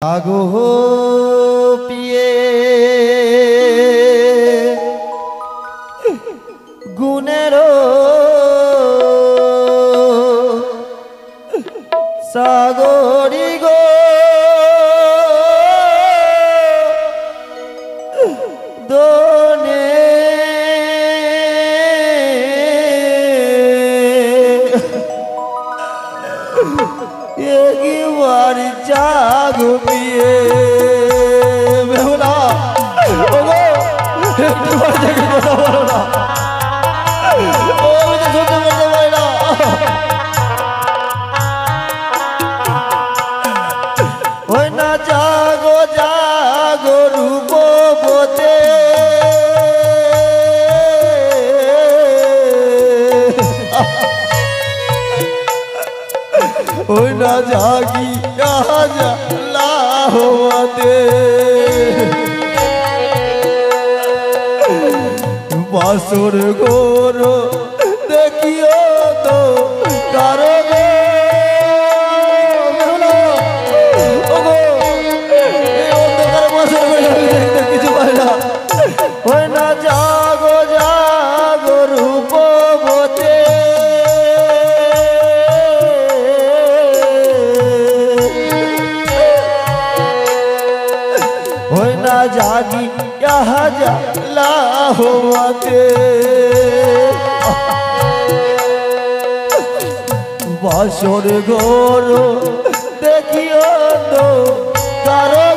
আগো পিয়ে গুণের সাগরি গো দোনে একবার জাগো পিয়ে বেহুলা ওগো একবার জেগে কথা বলো না ও আমি তো সহ্য করতে পারি না ওই না জাগো জাগো রূপবতী ওই না জাগি লাহোয়াতে বাসর গোর দেখিও তো কারো কিছু পাই না ওই না জাগো জাগো রূপবতী ওই না জাগি লাহোয়াতে বাসর ঘোর দেখিও তো কারো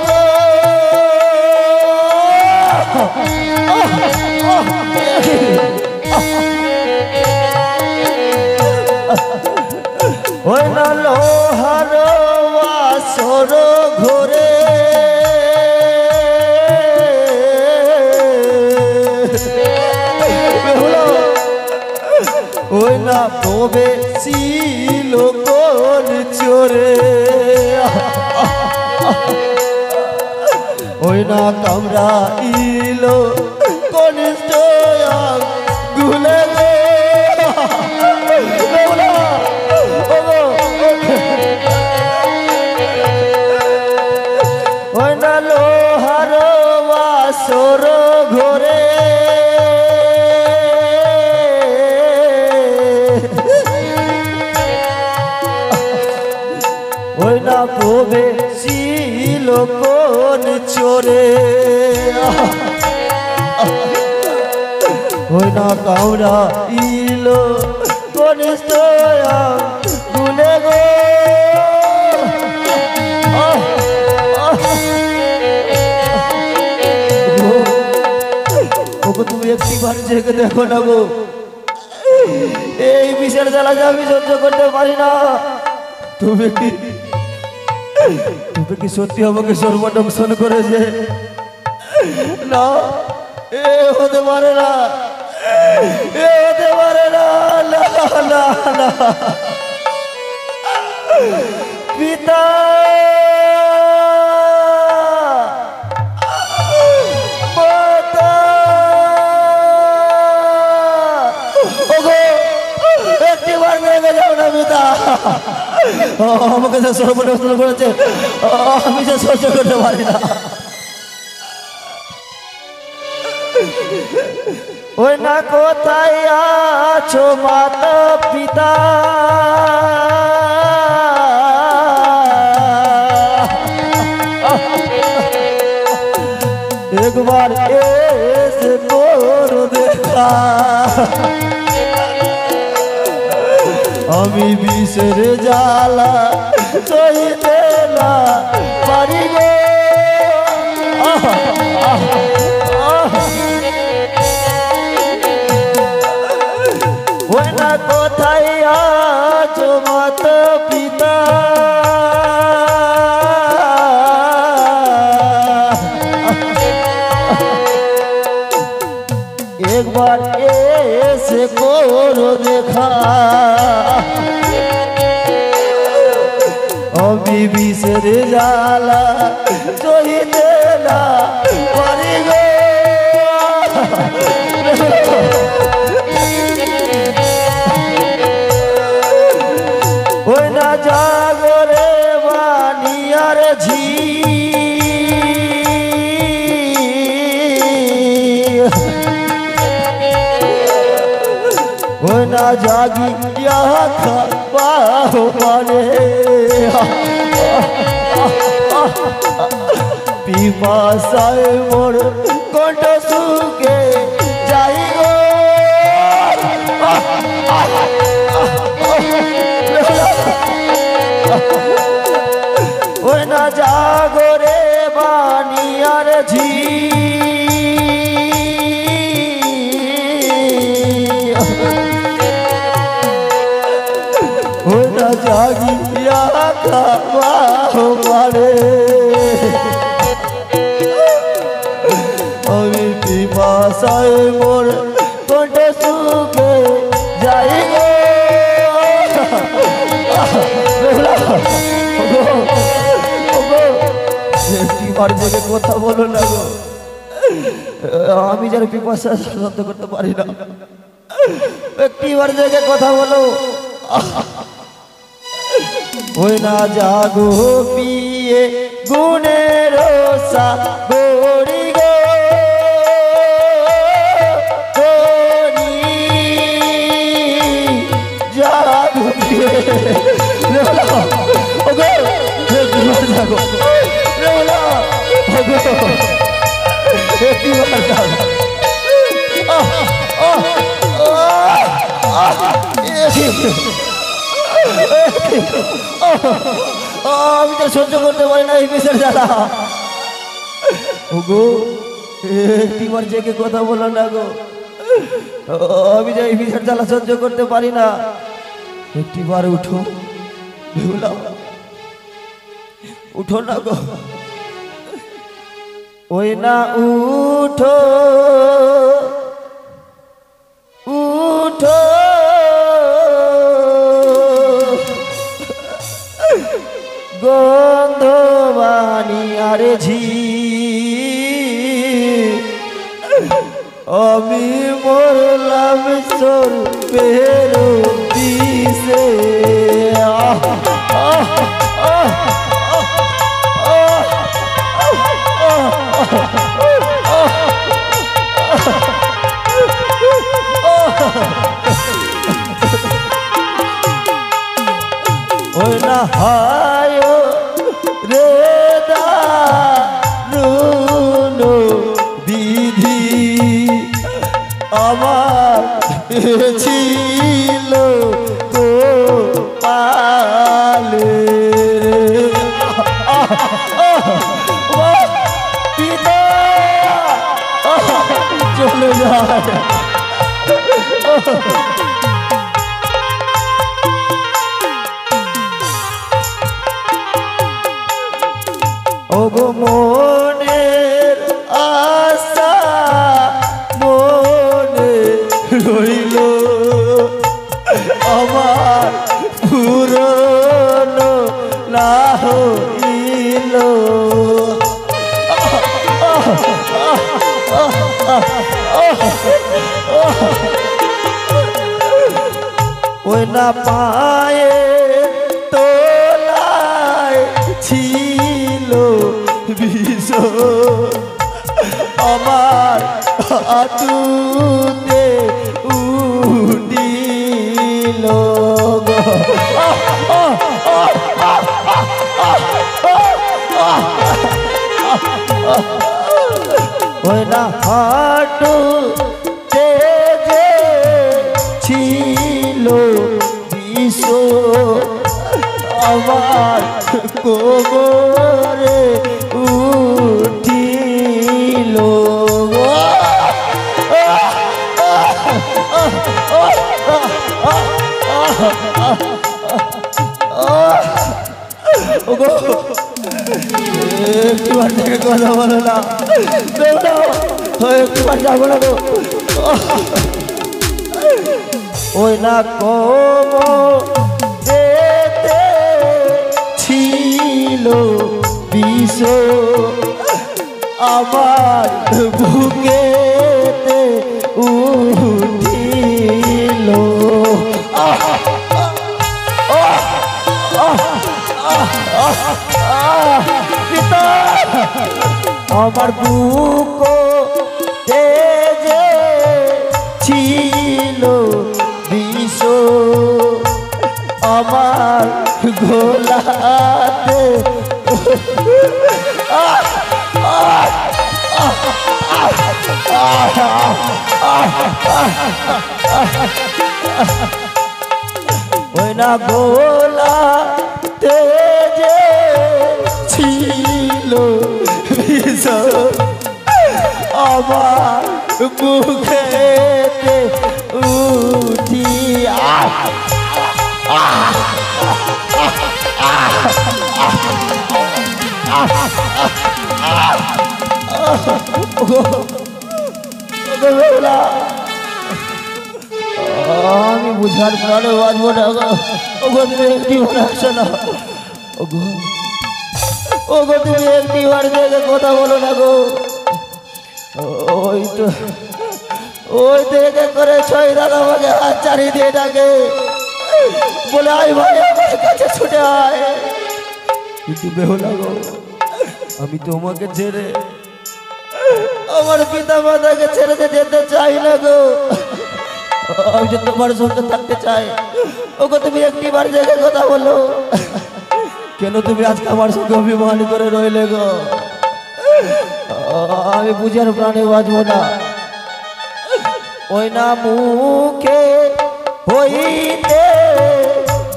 ওই না লোহার বাসর ঘোরে ওই না তবে ছিল কোন চোরে ওই না কামরা ইলো কোন গুলে ওই না লোহার বাসর ঘোরে ওই না প্রবে ছিল কোন চোরে ওই না কাউরা ইলো কোন গুলে গো ওকে তুমি একটি বার জেগে দেখো না গো এই বিষের জ্বালা আমি সহ্য করতে পারি না তুমি কি সত্যি আমাকে সর্বদংশন করেছে না এ হতে পারে না এ হতে পারে না না না না পিতা মাতা ওগো একটিবার নেমে যাও না পিতা আমাকে যে সর্বদংশন করেছে আমি যে সহ্য করতে পারি না ওই না কোথায় আছো মাতা পিতা একবার এসে করো দেখা আমি বিষের জ্বালা সইতে না পারি গো ওই না কোথায় আছো মাতা পিতা একবার এসে করো দেখা আমি বিষের জ্বালা সইতে না পারি গো ওই না জাগরে বানিয়ার ঝি জাগিয়া খাবাও পারে পিপাসায় মোর কণ্ঠ শুকে যাই গো ওই না জাগরে বানিয়ার ঝি ওই না জাগিয়া খাওয়াও পারে আমি পিপাসায় মোর কণ্ঠ শুকে যাই গো একটিবার জেগে কথা বলো না গো আমি যেন পিপাসা শান্ত করতে পারি না একটিবার জেগে কথা বলো ওই না জাগো পিয়ে গুণের সাগরি গো জাগো পিয়ে জাগো আমি তো সহ্য করতে পারি না এই বিষয়ের জ্বালা গো একটিবার জেগে কথা বলো না গো আমি যে এই বিষয়ের জ্বালা সহ্য করতে পারি না একটিবার উঠো উঠো না গো ওই না উঠো উঠো গন্ধবানি আর ঝি আমি মরলাম সোর পেরো দিশে ওই না হায় রে দারুনো বিধি আমার ছিল গো পালে পিতা চলে যায় ওগো মনের আশা মনে রইল আমার পুরনো না হইল ওই না পায়ে তোলায় ছিল বিষ আমার আতুতে উঠিল ওই না হাঁটু যে ছিল বিষ আমার কোমরে উঠিল একটুবার থেকে কথা বলো না একটুবার যাবো না গো ওই না কোমরেতে ছিল বিষ আমার বুকেতে উঠিল পিতা আমার বুক তেজে ছিল বিষ আমার গোলাতে ওই না গোলাতে যে ছিল আমার মুখেতে উঠিয়া আমি বুঝার প্রাণে বাঁচবো না ওগো তুমি একটি মনে আসো না ওগো ওগো তুমি একটি বার দেখে কথা বলো না গো ওই দেখে করে ছয় দাদা আমাকে হাত চালিয়ে দিয়ে ডাকে বলে আয় ভাই আমার কাছে ছুটে আয় কিন্তু বেহুলা গো আমি তোমাকে ছেড়ে আমার পিতা মাতাকে ছেড়ে যেতে চাই না গো আমি যে তোমার সঙ্গে থাকতে চাই ওগো তুমি একটি বার দেখে কথা বলো কেন তুমি আজকে আমার সঙ্গে অভিমান করে রইলে গো আমি বুঝার প্রাণে বাঁচবো না ওই না মুখে হইতে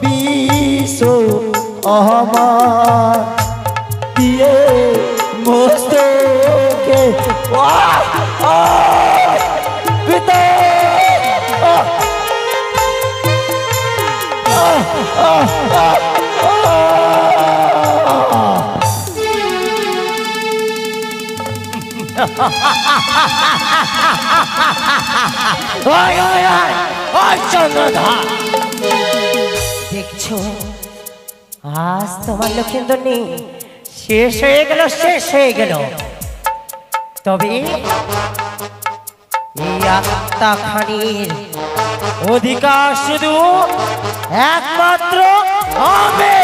বিষ আমার দিয়ে মস্তকে পিতা দেখছো আজ তোমার লক্ষেন্দ্র নেই শেষ হয়ে গেল শেষ হয়ে গেল তবে এই আত্মাখানির অধিকার শুধু একমাত্র আমি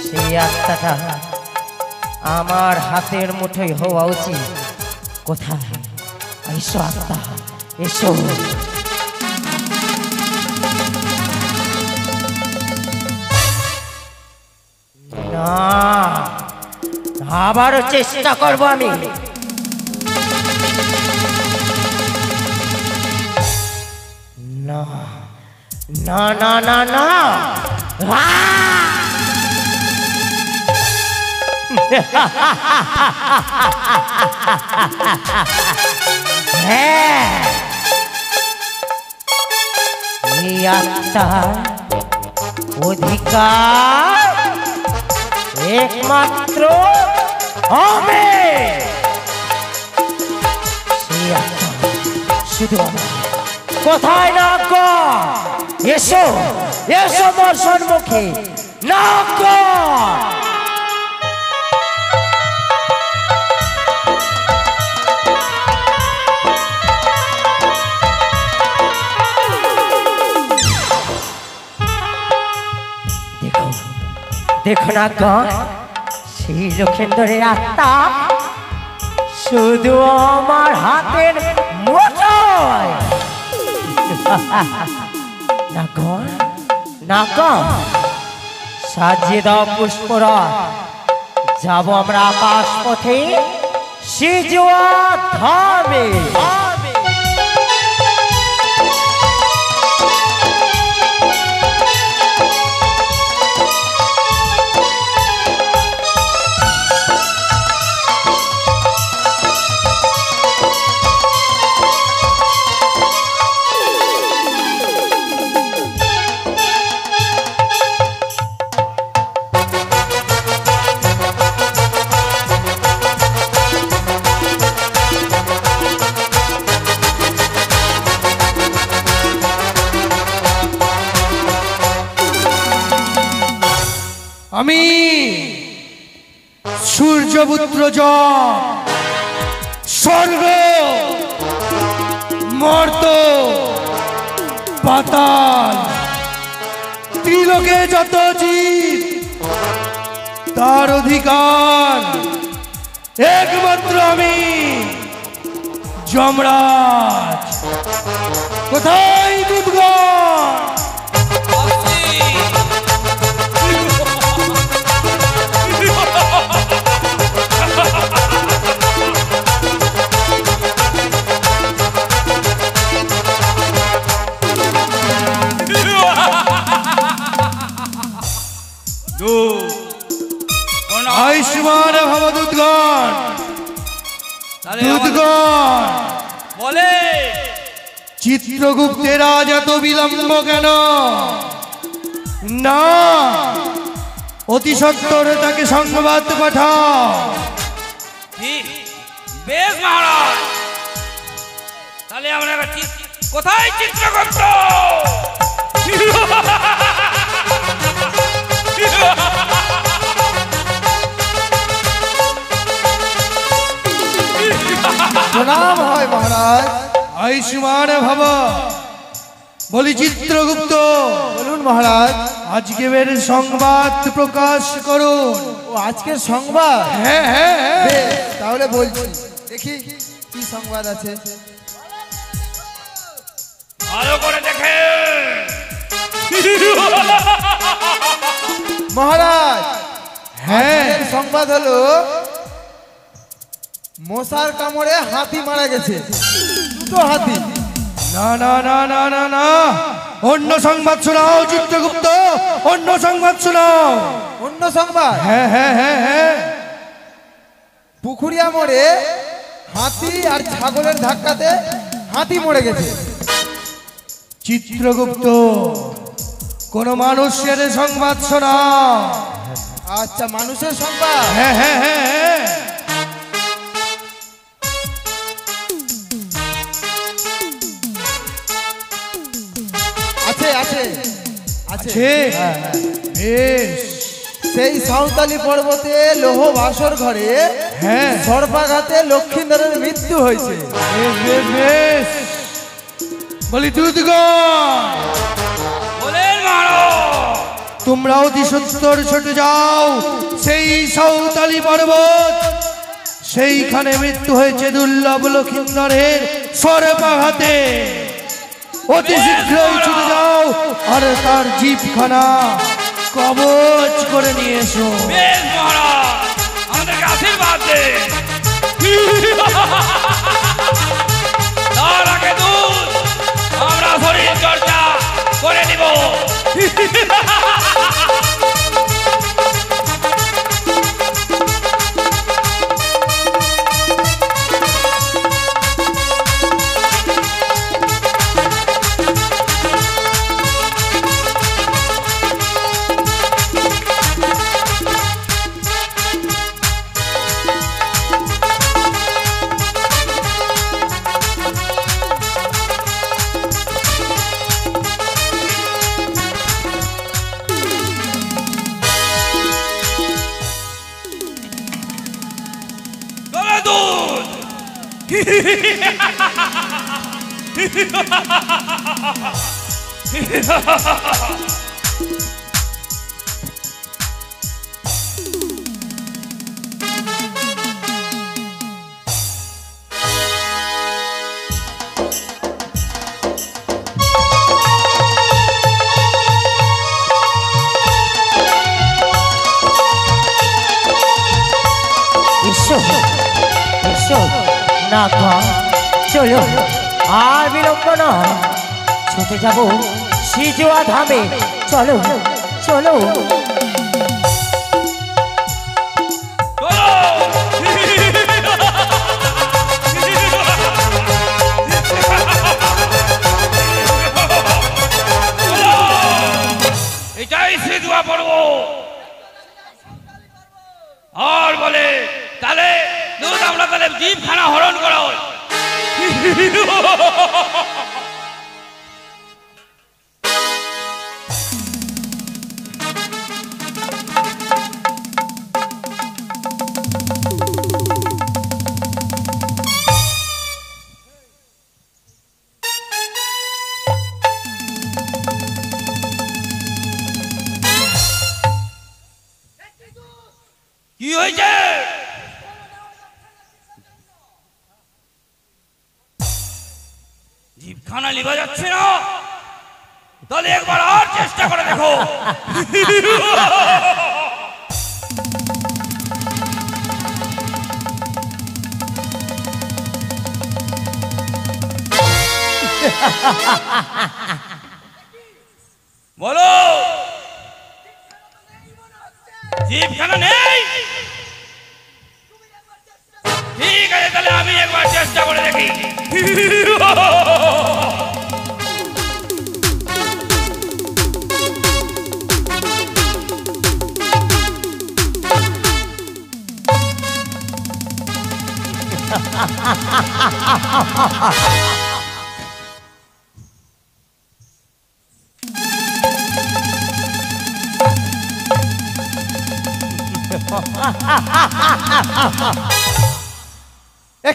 সেই আত্মাটা আমার হাতের মুঠোয় হওয়া উচিত কোথায় এসো আত্মা এসো না আবারও চেষ্টা করব আমি না না না না না হ্যাঁ এই আত্মার অধিকার একমাত্র আমি সেই আত্মা শুধু কোথায় না গো এসো এসো মোর সম্মুখে না গো দেখো না গো সেই লক্ষেন্দ্রের আত্মা শুধু আমার হাতের মুঠোয় না গো না গো সাজিয়ে দাও পুষ্পরাত যাব আমরা আকাশ পথে সিজুয়া ধামে আমি সূর্যপুত্র যম স্বর্গ মর্ত পাতাল ত্রিলোকে যত জীব তার অধিকার একমাত্র আমি যমরাজ। কোথায় দুধগণ? আয়ুষ্মান ভব দুধগণ। দুধগণ বলে চিত্রগুপ্তের আজ এত বিলম্ব কেন? না, অতি সত্বর তাকে সংবাদ পাঠাও। বেশ মহারাজ, তাহলে আমরা কোথায় চিত্রগুপ্ত? প্রণাম হয় মহারাজ। আয়ুষ্মান ভব। বলি চিত্রগুপ্ত, বলুন মহারাজ। আজকে বের সংবাদ প্রকাশ করুন। ও আজকের সংবাদ? হ্যাঁ হ্যাঁ হ্যাঁ। বেশ, তাহলে বলছি, দেখি কি সংবাদ আছে। ভালো করে দেখে মহারাজ, হ্যাঁ আজকের সংবাদ হলো মশার কামড়ে হাতি মারা গেছে, দুটো হাতি। না না না না না না, অন্য সংবাদ শোনাও চিত্রগুপ্ত, অন্য সংবাদ শোনাও। অন্য সংবাদ? হ্যাঁ হ্যাঁ হ্যাঁ হ্যাঁ। পুকুরিয়া মোড়ে হাতি আর ছাগলের ধাক্কাতে হাতি মরে গেছে। চিত্রগুপ্ত, কোন মানুষের সংবাদ শোনাও। আচ্ছা, মানুষের সংবাদ? হ্যাঁ হ্যাঁ হ্যাঁ হ্যাঁ। আছে আছে আছে। আছে? বেশ। সেই সাঁওতালি পর্বতে লৌহ বাসর ঘরে হ্যাঁ সর্পাঘাতে লক্ষ্মীন্দরের মৃত্যু হয়েছে। বেশ বেশ বেশ। বলি দুধগণ, বলেন মহারাজ। তোমরা অতি সত্তর ছুটে যাও সেই সাঁওতালি পর্বত, সেইখানে মৃত্যু হয়েছে দুর্লভ লক্ষিন্দরের সর্পাঘাতে। অতি শীঘ্রই ছুটে যাও আর তার জিভখানা কবজ করে নিয়ে এসো। বেশ মহারাজ, আমাদেরকে আশীর্বাদ দে। তার আগে দুধ আমরা শরীর চর্চা করে নিব। না চলো, আর বিলম্ব নয়, ছুটে যাব সিজুয়া ধামে। চলো চলো। এটাই সিজুয়া পর্ব। আর বলে তাহলে দুধ আমরা তাহলে জিভখানা হরণ করো। কি হয়েছে? খানা লিভা যাচ্ছে না, তাহলে একবার আর চেষ্টা করে দেখো। বলো, জিভখানা নেই? ঠিক আছে, তাহলে আমি একবার চেষ্টা করে দেখি।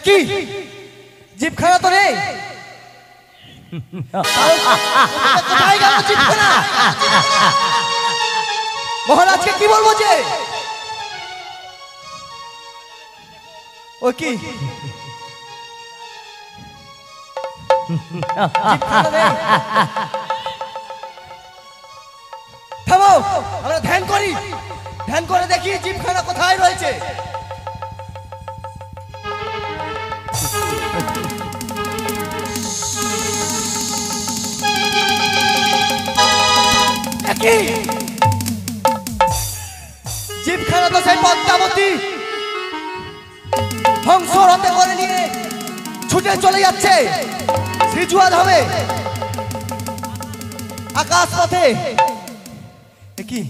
কি জিভখানা তো নেই, কোথায় গেল জিভখানা? মহারাজকে কি বলবো যে ও কি জিভখানা নেই? থামো, আমরা ধ্যান করি, ধ্যান করে দেখি জিভখানা কোথায় রয়েছে। জিভখানা তো সেই পদ্মাবতী হংসর হাতে করে নিয়ে ছুটে চলে যাচ্ছে শ্রীজুয়া ধামে আকাশ পথে। কি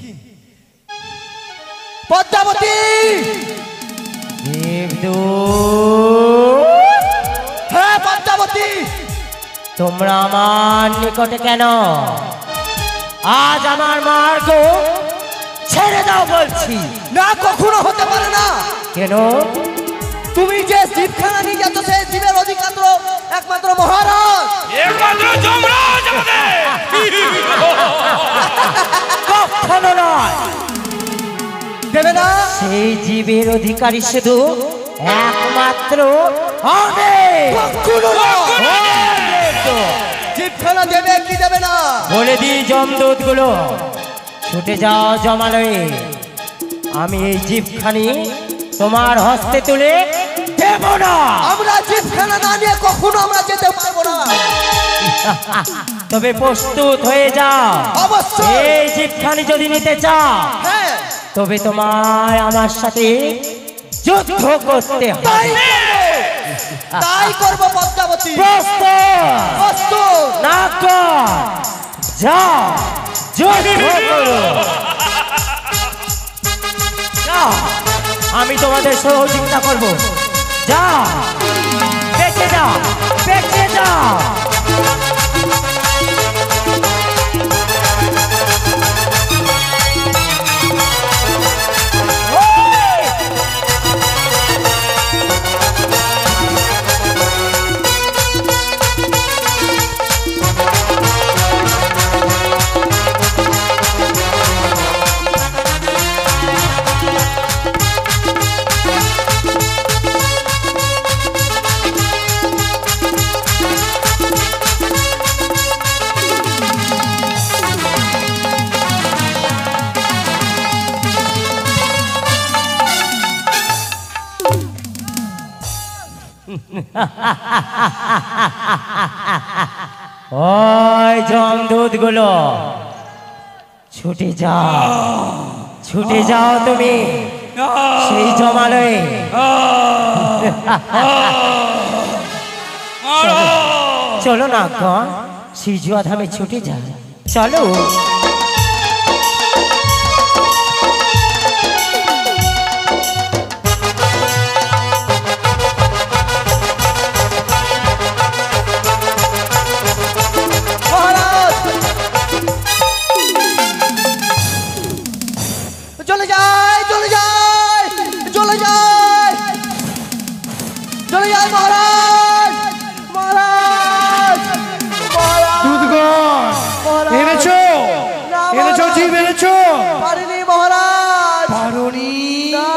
পদ্মাবতী? হ্যাঁ পদ্মাবতী, তোমরা আমার নিকটে কেন? আজ আমার মার্গ ছেড়ে দাও বলছি। না, কখনো হতে পারে না। কেন? তুমি যে জিভখানা নিয়ে যাচ্ছ সেই জীবের অধিকার একমাত্র মহারাজ, একমাত্র যমরাজ আমাদের। কখনো নয়, দেবে না। সেই জীবের অধিকারী শুধু একমাত্র আমি। কখনো না। জিভখানা দেবে কি দেবে না? বলে দিই যমদূত গুলো, ছুটে যাও জমালয়ে। আমি এই জিভখানি তোমার হস্তে তুলে দেব না। আমরা জিভখানা না নিয়ে কখনো আমরা যেতে পারবো না। তবে প্রস্তুত হয়ে যাও। অবশ্যই। এই জিভখানি যদি নিতে চাও, হ্যাঁ, তবে তোমার আমার সাথে যুদ্ধ করতে হবে। তাই করবো পদ্মাবতী। প্রস্তুত? প্রস্তুত। না কর, যাও যুদ্ধ করো। যাও, আমি তোমাদের সহযোগিতা করব। যাও, বেঁচে যাও, বেঁচে যাও। ওই যমদূত গুলো, ছুটে যাও, ছুটে যাও তুমি সেই জমালয়ে। চলো না গণ, শ্রীজুয়া ধামে ছুটে যাও, চলো। চলে যায়, চলে যায়, চলে যায়, চলে যায় মহারাজ, মহারাজ, মহারাজ। দুধগণ এনেছো, না, এনেছো মহারাজ। জীব এনেছো? পারিনি মহারাজ, পারোনি? না।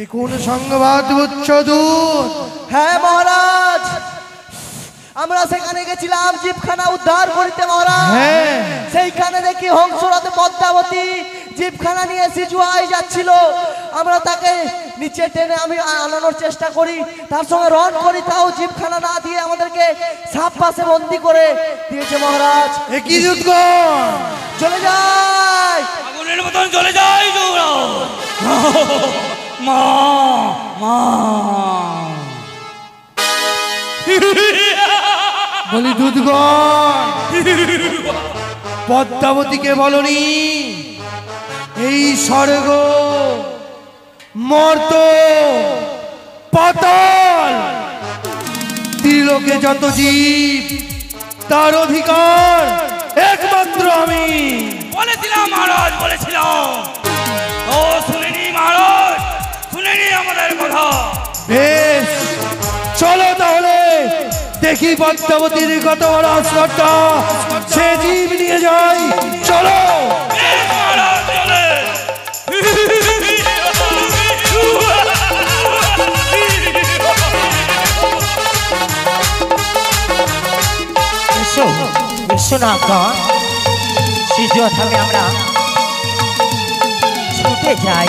এ কোন সংবাদ বুঝছ দূত? হ্যাঁ মহারাজ, আমরা সেখানে গেছিলাম জীবখানা উদ্ধার করিতে মহারাজ। হ্যাঁ। সেইখানে দেখি হংসরাতে পদ্মাবতী জীবখানা নিয়ে সিজুয়াই যাচ্ছিল। আমরা তাকে নিচে টেনে আমি আনানোর চেষ্টা করি, তার সঙ্গে রন করি, তাও জীবখানা না দিয়ে আমাদেরকে সাপ পাশে বন্দি করে দিয়েছে মহারাজ। এ কি যুদ্ধগণ, চলে যাই, আগুনের মতন চলে যাই যুবরাজ। মা মা বলি দুধগণ, পদ্মাবতীকে বলনি এই স্বর্গ মর্ত পাতাল ত্রিলোকে যত জীব তার অধিকার একমাত্র আমি। বলেছিলাম মহারাজ, বলেছিলাম তো শুনেনি মহারাজ, শুনেনি আমাদের কথা। বেশ, চলো তাহলে দেখি পদ্মাবতীর কত বড় আশ্রটা সে জীব নিয়ে যাই। চলো। বেশ মহারাজ, চলে। এসো এসো না গণ, সিজুয়া থামে আমরা ছুটে যাই।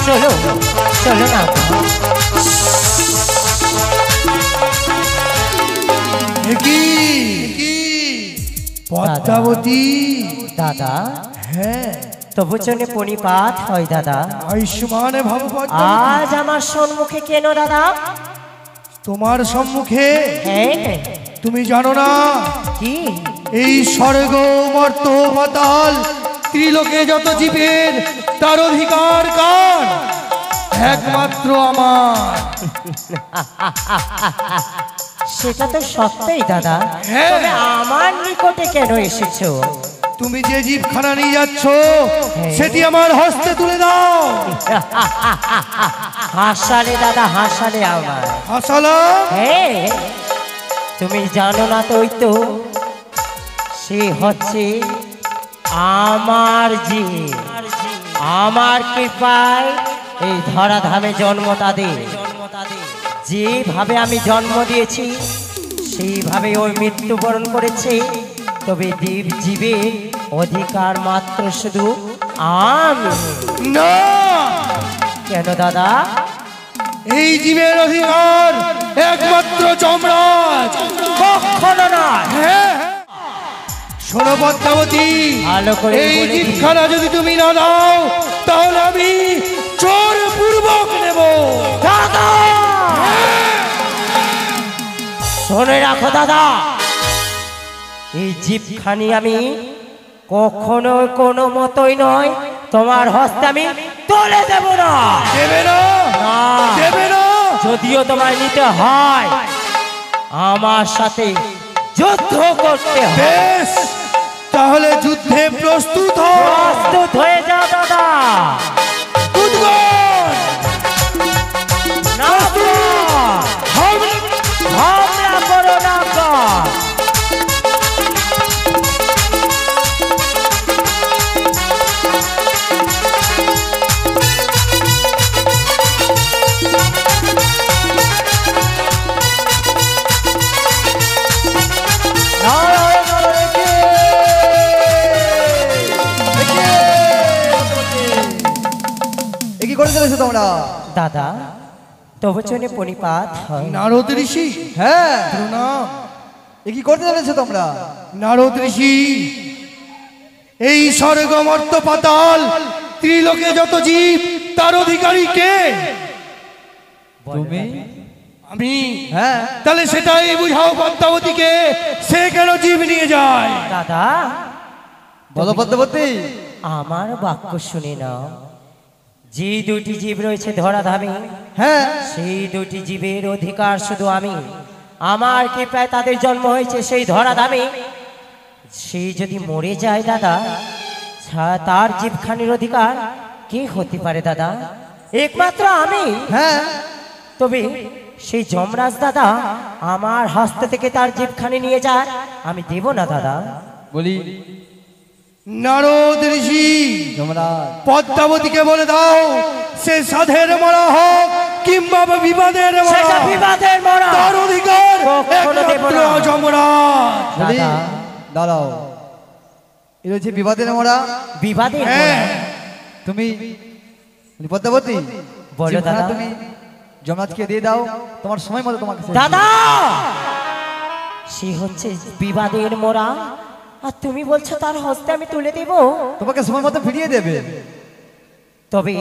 চলো চলো না গণ। কি পদ্মাবতী? দাদা, হ্যাঁ, তবু চনে পরিপাত হয় দাদা। আয়ুষ্মানে ভব পদ্মাবতী। আজ আমার সম্মুখে কেন দাদা? তোমার সম্মুখে হ্যাঁ, তুমি জানো না কি এই স্বর্গ মর্ত পাতাল ত্রিলোকে যত জীবের তার অধিকার কার? একমাত্র আমার। সেটা তো সত্যই দাদা, হ্যাঁ। তবে আমার নিকটে কেন এসেছো? তুমি যে জীবখানা নিয়ে যাচ্ছ হ্যাঁ। সেটি আমার হস্তে তুলে দাও। হাসালে দাদা, হাসালে আমার। হাসালাম। হ্যাঁ, তুমি জানো না তো, ওই তো সে হচ্ছে আমার জীব। আমার কৃপায় এই ধরাধামে জন্ম তাদের। যেভাবে আমি জন্ম দিয়েছি সেইভাবে ওই মৃত্যুবরণ করেছে। তবে দেব জীবে অধিকার মাত্র শুধু আমি। না, কেন দাদা? এই জীবের অধিকার একমাত্র যমরাজ। কখনো নয়। হ্যাঁ, শোনো পদ্মাবতী, ভালো করে এই বলে দিই। জীবখানা যদি তুমি না দাও তাহলে আমি চোর পূর্বক নেব। দাদা, শুনে রাখো দাদা, এই জীবখানি আমি কখনো কোনো মতোই নয় তোমার হস্তে আমি তুলে দেব না। দেবে না? না। দেবে না? যদিও তোমায় নিতে হয় আমার সাথে যুদ্ধ করতে হবে। বেশ, তাহলে যুদ্ধে প্রস্তুত হও। প্রস্তুত হয়ে যাও দাদা। দুধগণ, না হামলা করো না গো। কি করে চলেছো তোমরা? দাদা, তবু চনে পরিপাত হয়। নারদ ঋষি। হ্যাঁ, প্রণাম। কি করতে চলেছো তোমরা? নারদ ঋষি, এই স্বর্গ মর্ত পাতাল ত্রিলোকে যত জীব তার অধিকারী কে? তুমি? আমি। হ্যাঁ, তাহলে সেটাই বুঝাও পদ্মাবতীকে, সে কেন জীব নিয়ে যায়? দাদা, বলো পদ্মাবতী। আমার বাক্য শুনে নাও। যে দুটি জীব রয়েছে ধরাধামে, হ্যাঁ, সেই দুটি জীবের অধিকার শুধু আমি। আমার কৃপায় তাদের জন্ম হয়েছে সেই ধরাধামে। সেই যদি মরে যায় দাদা, তার জীবখানির অধিকার কে হতে পারে দাদা? একমাত্র আমি। হ্যাঁ, তবে সেই যমরাজ দাদা আমার হস্ত থেকে তার জীবখানি নিয়ে যায়, আমি দেব না দাদা। বলি নারদ ঋষি যমরাজ পদ্মাবতীকে বলে দাও সে সাধের মরা হোক কিংবা বিবাদের সেটা মরা, বিবাদের মরা তার অধিকার কখনো দেব একমাত্র না। যমরাজ। দাদা দাঁড়াও, এ হচ্ছে বিবাদের মোড়া। বিবাদের হ্যাঁ, মরা তুমি পদ্মাবতী বলো জিভখানা দাদা। তুমি যমরাজকে দিয়ে দাও, তোমার সময় মতো তোমাকে ছেড়ে দাদা সে হচ্ছে বিবাদের মোরা আর তুমি বলছো তার হস্তে আমি তুলে দেব। দিবো। তোমাকে সময় মতো ফিরিয়ে দেবে। তবে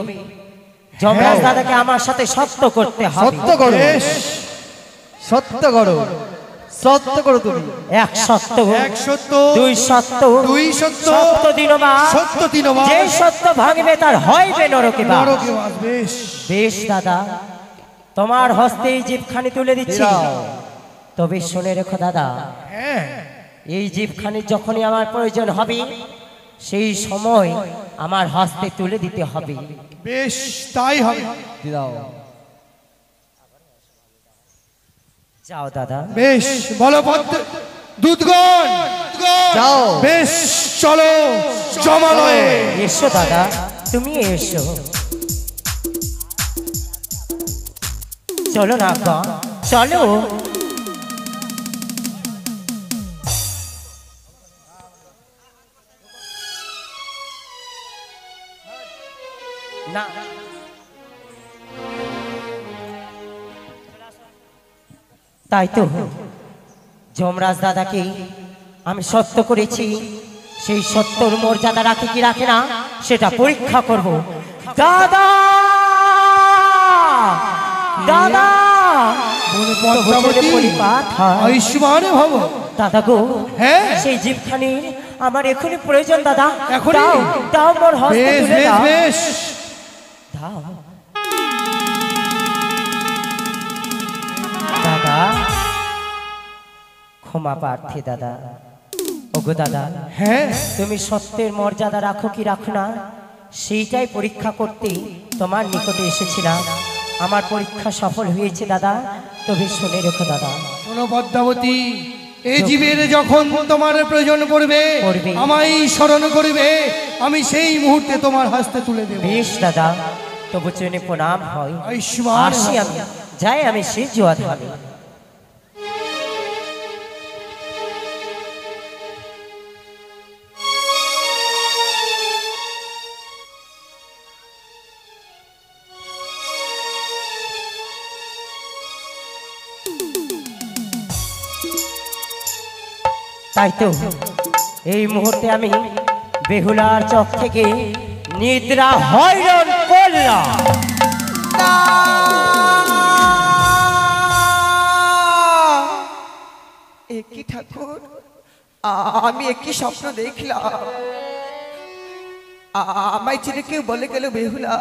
যমরাজ দাদাকে আমার সাথে সত্য করতে হবে। সত্য করো, বেশ, সত্য করো, সত্য করো তুমি। এক সত্য, এক সত্য, দুই সত্য, দুই সত্য, সত্য দিনবা, সত্য দিনবাস, যে সত্য ভাঙবে তার হইবে নরকে বাস। নরকে বাস। বেশ, বেশ দাদা, তোমার হস্তে এই জিভখানি তুলে দিচ্ছি। দাও। তবে শুনে রেখো দাদা, হ্যাঁ, এই জিভখানি যখনই আমার প্রয়োজন হবে সেই সময় আমার হস্তে তুলে দিতে হবে। বেশ তাই হবে। দিয়ে দাও। যাও দাদা। বেশ, বলো দুধগণ, যাও। বেশ চলো জমালয়ে। এসো দাদা, তুমি এসো। চলো না গা, চলো। না তাই তো যমরাজ দাদাকে আমি সত্য করেছি, সেই সত্যর মর্যাদা রাখে কি রাখে না সেটা পরীক্ষা করব। দাদা দাদা পদ্মাবতী, পরিপাত হয়। আয়ুষ্মান ভব। দাদা গো, হ্যাঁ? সেই জীবখানির আমার এখনই প্রয়োজন দাদা। এখনই? দাও দাও মোর হস্তে বেশ তুলে বেশ দাও। বেশ, দাও দাদা, ক্ষমা প্রার্থী দাদা। ওগো দাদা, হ্যাঁ, তুমি সত্যের মর্যাদা রাখো কি রাখো না সেইটাই পরীক্ষা করতে তোমার নিকটে এসেছিলাম। আমার পরীক্ষা সফল হয়েছে দাদা। তবে শুনে রেখো দাদা, শোনো পদ্মাবতী, এই জীবের যখন তোমার প্রয়োজন পড়বে পড়বে। আমায় স্মরণ করবে, আমি সেই মুহূর্তে তোমার হস্তে তুলে দেব। বেশ দাদা, তবু চরণে প্রণাম হয়। আয়ুষ্মান আসি আমি, যাই আমি সেই জোয়া ধামে। তাই তো এই মুহূর্তে আমি বেহুলার চোখ থেকে নিদ্রা হয়রান করলাম। একই ঠাকুর, আমি একই স্বপ্ন দেখলাম। আমায় ছেড়ে কেউ বলে গেল বেহুলা,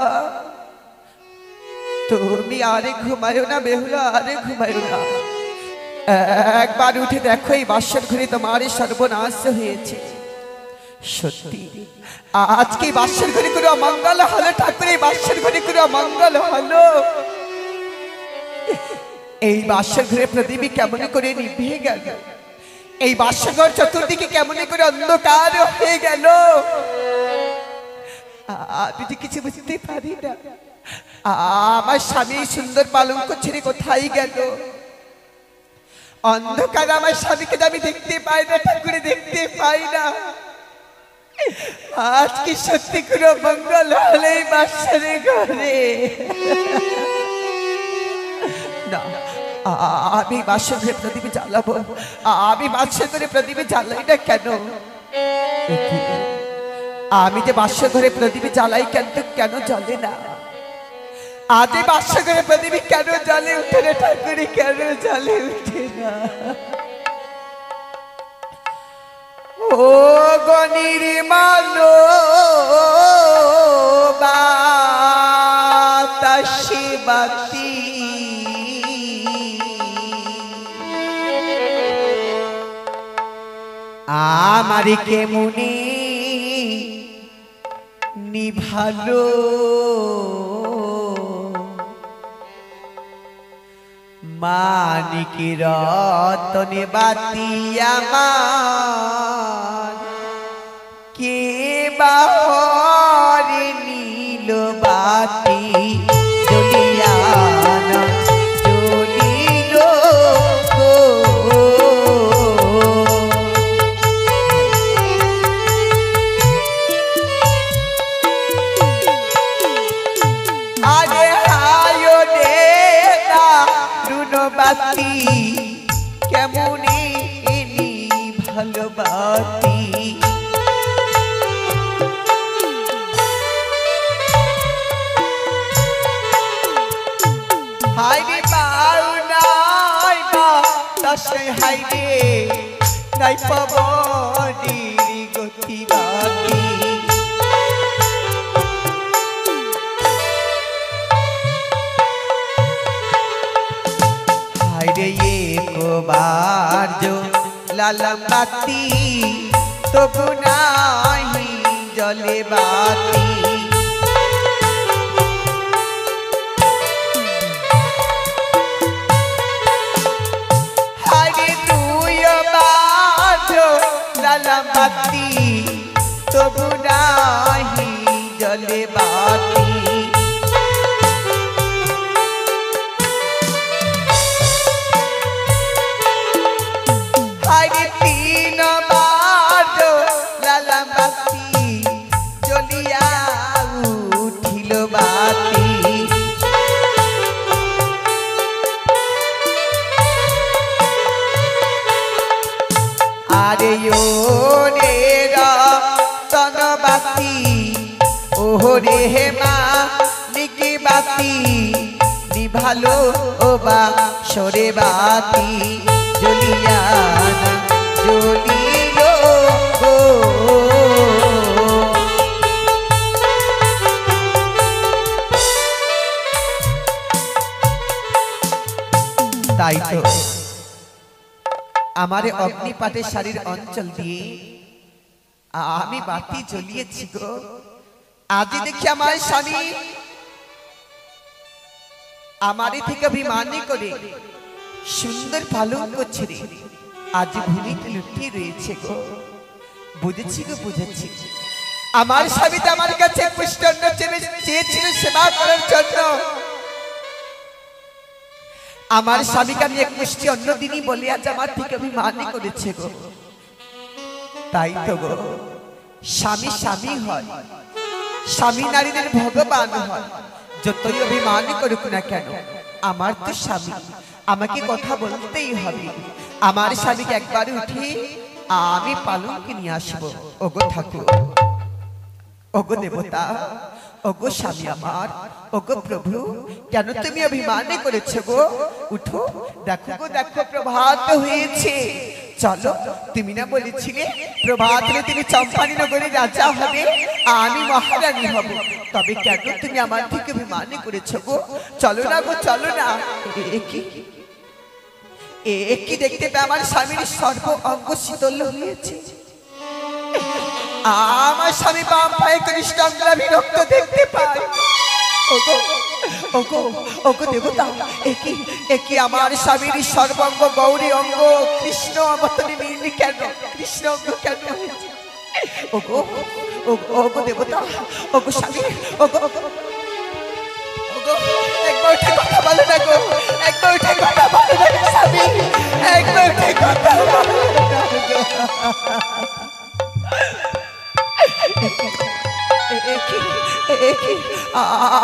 তুমি আরে ঘুমায়ো না বেহুলা, আরে ঘুমায়ো না। একবার উঠে দেখো এই বাসর ঘরে তোমার সর্বনাশ হয়েছে। সত্যি আজকে এই বাসর ঘরে কোনো অমঙ্গল হলো ঠাকুর, এই বাসর ঘরে কোনো অমঙ্গল হলো। এই বাসর ঘরে প্রদীপ কেমন করে নিভিয়ে গেল, এই বাসর ঘর চতুর্দিকে কেমন করে অন্ধকার হয়ে গেল। আমি যে কিছু বুঝতে পারি না। আমার স্বামী সুন্দর পালঙ্ক ছেড়ে কোথায় গেল? অন্ধকার আমার স্বামীকে আমি দেখতে পাই না ঠাকুরে, দেখতে পাই না। আজ কি সত্যি কোনো মঙ্গল হলে এই বাসরে ঘরে? না, আমি বাসর ঘরে প্রদীপ জ্বালাবো। আমি বাসর ঘরে প্রদীপ জ্বালাই না কেন? আমি যে বাসর ঘরে প্রদীপ জ্বালাই কেন জ্বলে না? আজ বাসর ঘরে প্রদীপ কেন জ্বলে উঠে না ঠাকুরি, কেন জ্বলে উঠে না? ও গনির মালো বাতাসি বাতি, আমার কেমনি নিভালো মানিক রতনে বাতি আমার কে বাহরে নীল বাতি জ্বলিয়া না জ্বলিল গো। আরে হায় রে দারুণ বাতি কেমনে ভালোবাতি হাইরে পাও নাই বা দশে হাইরে নাই পাবনি গতি বাতি হাইরে একবার जो লালম বাতি তবু নাহি জলে বাতি হারে তুই বাজো লালম বাতি তবু নাহি জলে বাতি হারে তিন বাজো লালম বাতি জ্বলিয়া উঠিল বাতি আরে ও রে রতন বাতি ওরে হেমা নিকি বাতি নিভালো ও বা সরে বাতি জ্বলিয়া না জ্বলিল গো। তাই তো আমারে অগ্নিপাতের শাড়ির অঞ্চল দিয়ে আমি বাতি জ্বলিয়েছি গো। আজ দেখি আমার স্বামী আমারে থেকে অভিমানী করে সুন্দর পালঙ্ক ছেড়ে আজ ভূমিতে লুটিয়ে রয়েছে গো। বুঝেছি গো বুঝেছি আমার স্বামী তো আমার কাছে পুষ্টন্য চেয়েছিল সেবা করার জন্য। আমার স্বামীকে আমি এক মুষ্টি অন্য দিনই বলে আজ আমার থেকে অভিমানী করেছে গো। তাই তো গো স্বামী স্বামী হয়, স্বামী নারীদের ভগবান হয়। যতই অভিমানী করুক না কেন আমার তো স্বামী, আমাকে কথা বলতেই হবে। আমার স্বামীকে একবার উঠে আমি পালঙ্কে নিয়ে আসবো। ওগো ঠাকুর, ওগো দেবতা, ওগো স্বামী আমার, ওগো প্রভু, কেন তুমি অভিমানী করেছো গো? উঠো, দেখো গো দেখো প্রভাত হয়েছে। চলো, তুমি না বলেছিলে প্রভাত হলে তুমি চম্পানী নগরে রাজা হবে, আমি মহারানী হব। তবে কেন তুমি আমার থেকে অভিমানী করেছো গো? চলো না গো, চলো না। কি দেখতে পেয়ে আমার স্বামীর সর্ব অঙ্গ শীতল হয়েছে। আমার স্বামী বাম পায়ে কৃষ্ণ অঙ্গলাভি রক্ত দেখতে পায়। ওগো ওগো ওগো দেবতা, একি আমার স্বামীর সর্বাঙ্গ গৌরী অঙ্গ কৃষ্ণ মতনে মিলনি কেন? কৃষ্ণ অঙ্গ কেন হয়েছে? ওগো ওগো দেবতা, ওগো স্বামী, ওগো ওগো একবার উঠে কথা বলো না গো, একবার উঠে কথা বলো না স্বামী, একবার উঠে কথা বলো না গো।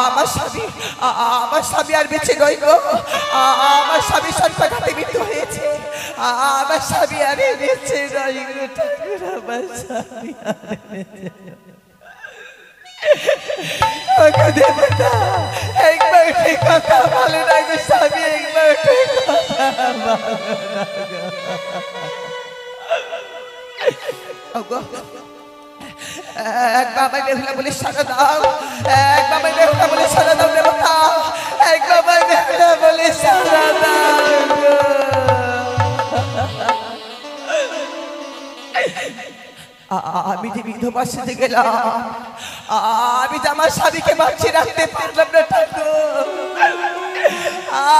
আমার স্বামী আর বেঁচে নয় গো। আমার স্বামী সর্বাঘাতে মৃত্যু হয়েছে। আমার স্বামী আর বেঁচে নয় গো ঠাকুর। আমার স্বামী দেবতা, একবার উঠে কথা বলো না গো স্বামী, একবার উঠে কথা বলো না গো। এক বাবা বেহুলা বলে সারা দাও, এক বাবা বেহুলা বলে সারা দাও দেবতা, এক বাবা বেহুলা বলে সারা দাও। আমি যে বিধবা সেজে গেলাম, আমি যে আমার স্বামীকে বাঁচিয়ে রাখতে পারলাম না ঠাকুর,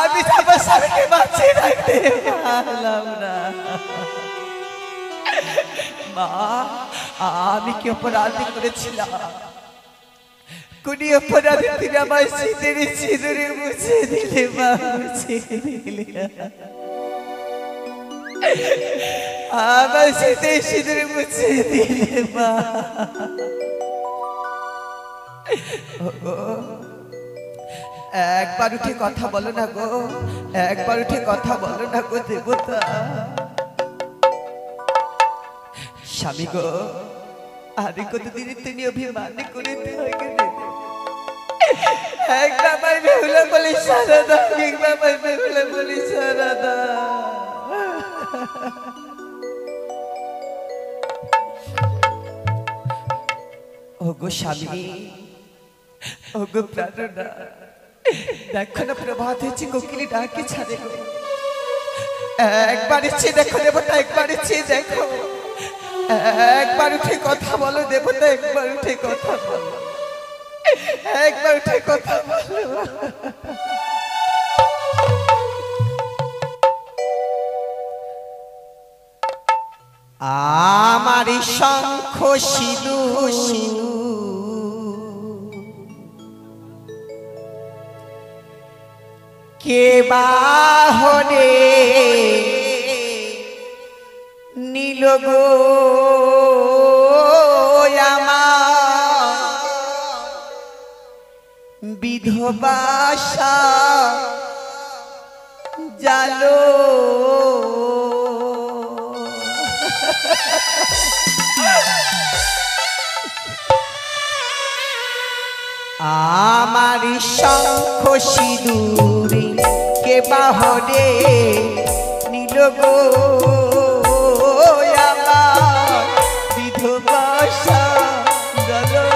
আমি যে আমার স্বামীকে বাঁচিয়ে রাখতে পারলাম না। মা, আমি কি অপরাধী করেছিলাম? কোন অপরাধী তুমি আমার সিঁদুরে মুছে দিলে মা, মুছে দিলে আমার সিঁদুরে মুছে দিলে মা। একবার উঠে কথা বলো না গো, একবার উঠে কথা বলো না গো দেবতা। স্বামী গো, আরে কতদিন তুমি অভিমান করে একবার আমার বেহুলা বলে সারা দাও, একবার আমার বেহুলা বলে সারা দাও। ওগো স্বামী, ওগো প্রাণনা, দেখো না প্রভাত হয়েছে, কোকিলি ডাকে ছাড়ে গো। একবার ইচ্ছে দেখো দেবতা, একবার ইচ্ছে দেখো, একবার উঠে কথা বলো দেবতা, একবার উঠে কথা বলো, একবার উঠে কথা বলো। আমার শঙ্খ সিঁদুর কে বাহনে নীল গো আমার বিধবাসা জালো। আমার শঙ্খ সিঁদুরে কে বাহনে নীল গো আমার বিধবাসা জালো।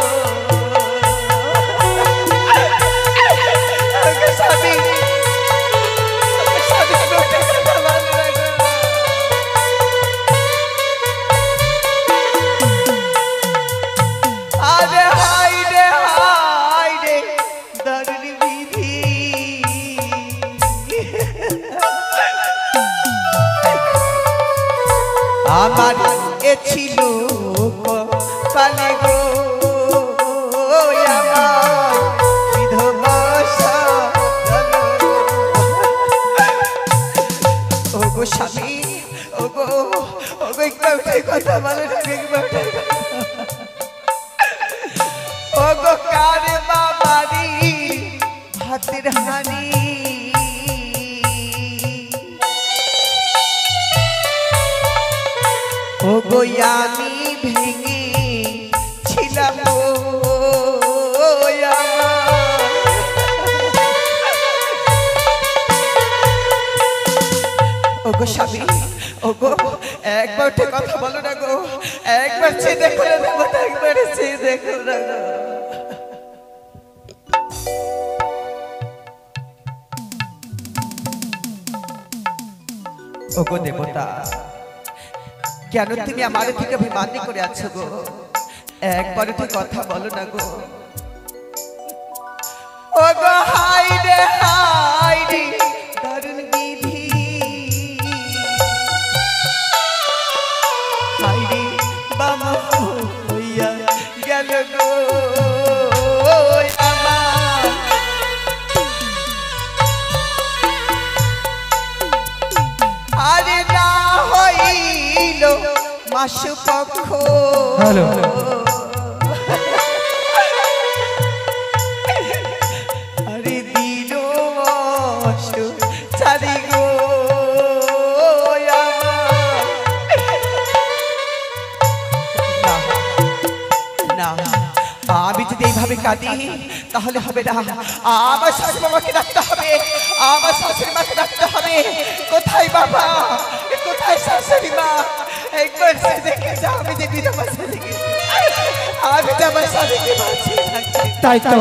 আমার এ ছিল কপালে গো আমার বিধবাসা জালো। ওগো স্বামী, ওগো ওগো একবার উঠে কথা বলো না, একবার উঠে ওগো কারে বাবারি হাতের হানি ওগো আমি ভেঙে ছিলাম ওগো স্বামী, ওগো একবার উঠে কথা বলো না গো, একবার চেয়ে দেখো না দেবতা, একবার চেয়ে দেখো না গো। ওগো দেবতা, কেন তুমি আমার থেকে অভিমান করে আছো গো? একবার উঠে কথা বলো না গো। ওগো হাই রে দারুণ বিধি, হাই রে বাবা হইয়া গেল গো আমার। আরে না হইল মাস পক্ষ, হ্যালো আরে দিল চারি গো না, আমি যদি এইভাবে কাঁদি তাহলে হবে না। আমার শাশুড়ি বাবাকে ডাকতে হবে, আমার শাশুড়ি মাকে ডাকতে হবে। কোথায় বাবা, কোথায় শাশুড়ি মা? একবার সে দেখে যাও, আমি যে বিধবা সাথে গেছি, আমি তো আমার স্বামীকে বাঁচিয়ে রাখছি। তাই তো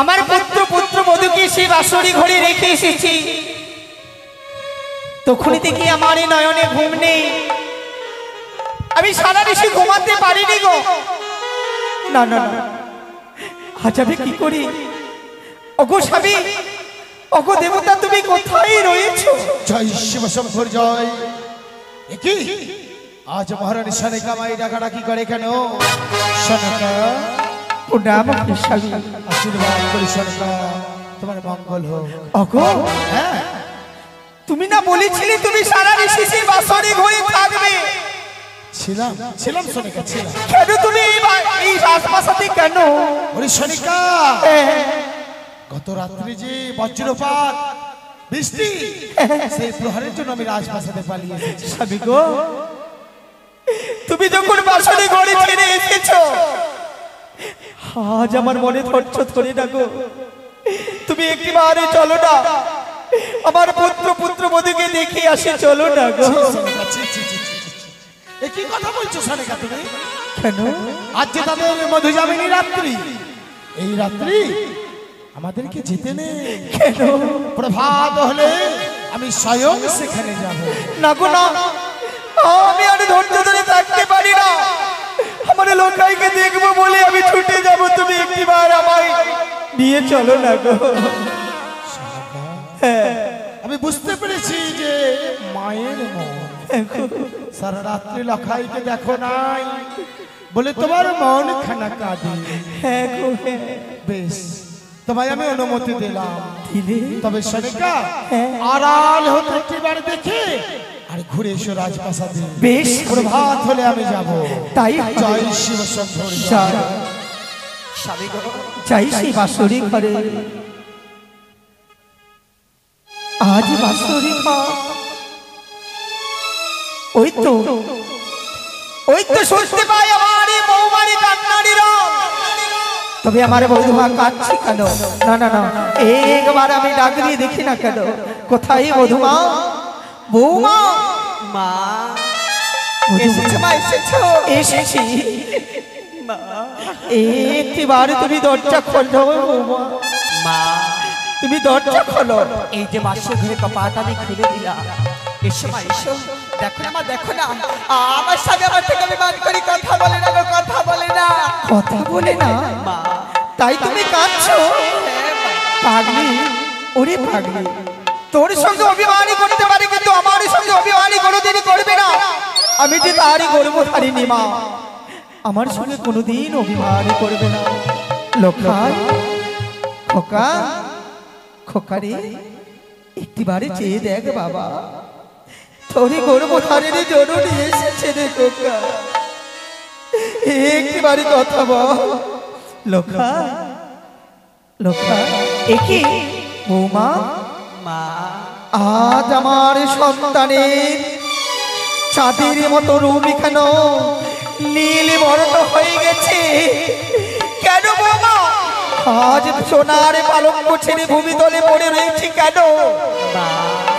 আমার পুত্র বধূকে সেই বাসরি ঘরে রেখে এসেছি, তখনই থেকে আমার এই নয়নে ঘুম নেই, আমি সারা রাতে ঘুমাতে পারিনি গো। না না না, আজ আমি কি করি? ওগো স্বামী, ওগো দেবতা, তুমি কোথায় রয়েছো? জয় শিব শম্ভর জয়। কি আজ মহারানী সনিকা মাই ডাকাডাকি করে কেন? সনিকা প্রণাম স্বামী। আশীর্বাদ করি সনিকা, তোমার মঙ্গল হোক। অগো হ্যাঁ, তুমি না বলেছিলে তুমি সারা ঋষি বাসরে ঘরে থাকবে? ছিলাম ছিলাম সনিকা, ছিলাম। কেন তুমি এই রাজপ্রাসাদে কেন? ওরে সনিকা, গত রাত্রি যে বজ্রপাত বৃষ্টি, সেই প্রহারের জন্য আমি রাজপ্রাসাদে পালিয়ে এসেছি। স্বামী গো, তুমি যখন বাসরে ঘরে ছেড়ে এসেছো, আজ আমার মনে ধৈর্য ধরে না গো। তুমি একটিবারে চলো না, আমার পুত্র পুত্রবধূকে দেখে আসে, চলো না গো। এ কি কথা বলছো সনিকা তুমি? কেন? আজ যে তাদের মধুযামিনী রাত্রি, এই রাত্রি আমাদেরকে যেতে নেই। কেন? প্রভাত হলে আমি স্বয়ং সেখানে যাব। না গো না, আমি আর ধৈর্য ধরে থাকতে পারি না। আমার লোকাইকে দেখবো বলে আমি ছুটে যাব, তুমি একটিবার আমায় নিয়ে চলো না গো। আমি বুঝতে পেরেছি যে মায়ের মন। সারা রাত্রি লখাইকে দেখো নাই বলে তোমার মন খানা কাঁদে। হ্যাঁ গো, বেশ, তোমায় আমি অনুমতি দিলাম। দিলে? তবে সনিকা, আড়াল হতে একটিবার দেখে আর ঘুরে এসো রাজপ্রাসাদে। বেশ, প্রভাত হলে আমি যাব। তাই জয় শিব শম্ভুর যাই। জয়। স্বামী গো, যাই সেই বাসরি ঘরে। আজ বাসরি ঘর, ওই তো শুনতে পাই আমার এই বৌমারি কান্নারি রং। তবে আমার বধূমা কাঁদছে কেন? না না না, একবার আমি ডাক দিয়ে দেখি না কেন। কোথায় বধূমা? বৌমা, মা এসেছো মা, এসেছো? এসেছি মা। একটিবার তুমি দরজা খোলো বৌমা, মা তুমি দরজা খোলো। এই যে বাসর ঘরে কপাট আমি খুলে দিলাম। এসো মা, এসো। দেখো না মা, দেখো না, আমার স্বামী আমার থেকে আমি মান করি, কথা বলে না গো, কথা বলে না। কথা বলে না? মা, তাই তুমি কাঁদছো? পাগলি, ওরে পাগলি, তোর সঙ্গে অভিমানী করতে পারে কিন্তু আমার সঙ্গে অভিমানী কোনোদিনই করবে না। আমি যে তারই গর্ভধারিণী মা, আমার সঙ্গে কোনোদিন অভিমানী করবে না। লোকাই, খোকা, খোকা রে, একটিবারে চেয়ে দেখ বাবা, তোরই গর্ভধারিণী জরুরি এসেছে রে খোকা। একটিবারে কথা বল লোকা, লোকা। একি বৌমা, মা আজ আমার সন্তানের চাঁদের মতো রূপ কেন নীল বর্ণ হয়ে গেছে? কেন বৌমা আজ সোনার পালঙ্ক ছেড়ে ভূমিতলে পড়ে রয়েছে কেন?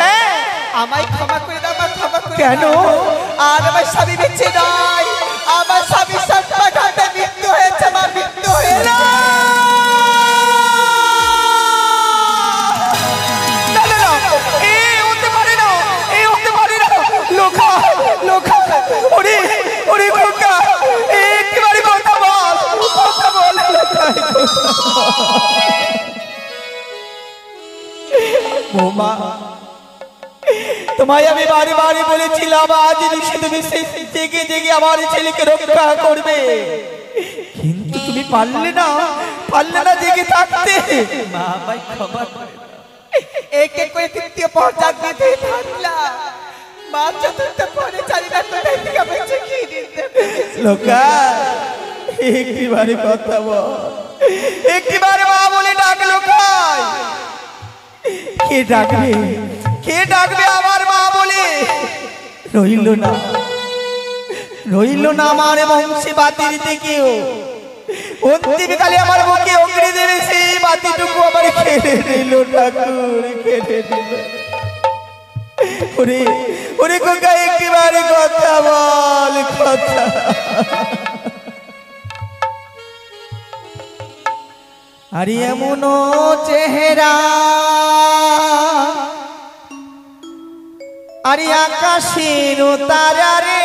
হ্যাঁ, আমায় ক্ষমা করে দাও মা, ক্ষমা করে কেন? দাও। আর আমার স্বামী বেঁচে নাই, আমার স্বামী সন্তানঘাতে মৃত্যু হয়েছে মা, মৃত্যু হয়েছে। না, না, না, এ হতে পারে না, এ হতে পারে না। লোকা, লোকা, ওরে, ওরে খোকা, একবারে কথা বল, কথা বল লোকা। বৌমা, তোমায় আমি বারে বারে বলেছিলাম আজ নিশে তুমি জেগে জেগে আমার ছেলেকে রক্ষা করবে, কিন্তু তুমি পারলে না, পারলে না জেগে থাকতে। মা আমায় ক্ষমা করে দাও। এক এক করে তৃতীয় পর জাগিয়ে দিয়ে থাকলাম। মা চতুর্থ পরে জানি না কোথায় থেকে বেঁচে খেয়ে নিতে পেরেছি। লোকা, একটিবারে কথা বল, একটিবারে মা বলে ডাক লোকাই। কে ডাকবে, কে ডাকবে আমার মা বলে? রইল না, রইল না আমার বংশে বাতি দিতে কেউ। অন্তিমকালে আমার বুকে অগ্নি দেবে সেই বাতিটুকু আমার খেলে নিল ঠাকুর, খেলে নিল। ওরে, ওরে খোকা, একটিবারে কথা বল, কথা। আরে এমন চেহারা, আরে আকাশের তারা রে,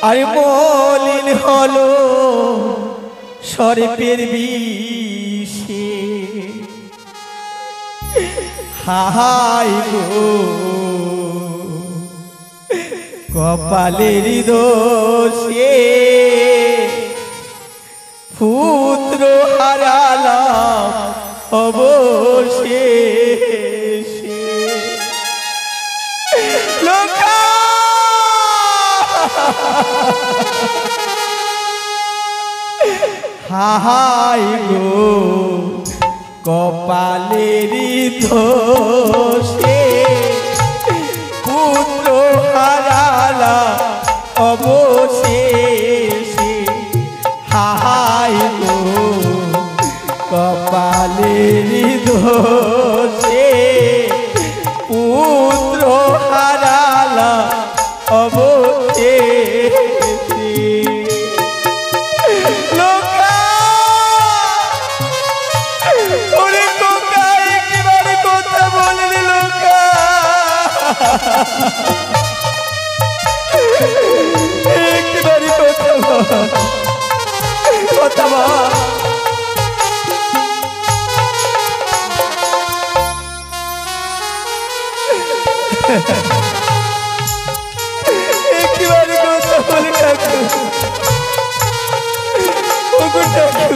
আরে মলিন হলো সর্পের বিষ। হাই গো কপালের দোষে পুত্র হারালাম অবশেষে লোকা হাই গো কপালের দোষে পুত্র হারালা অবশেষে হাই গো কপালের দোষে পুত্র হারালা অবশেষে লোকা ওরে কোকা একবার কথা বললি লোকা একবারই কথা বল একবারই কথা বলে ঠাকুর ওগো ঠাকুর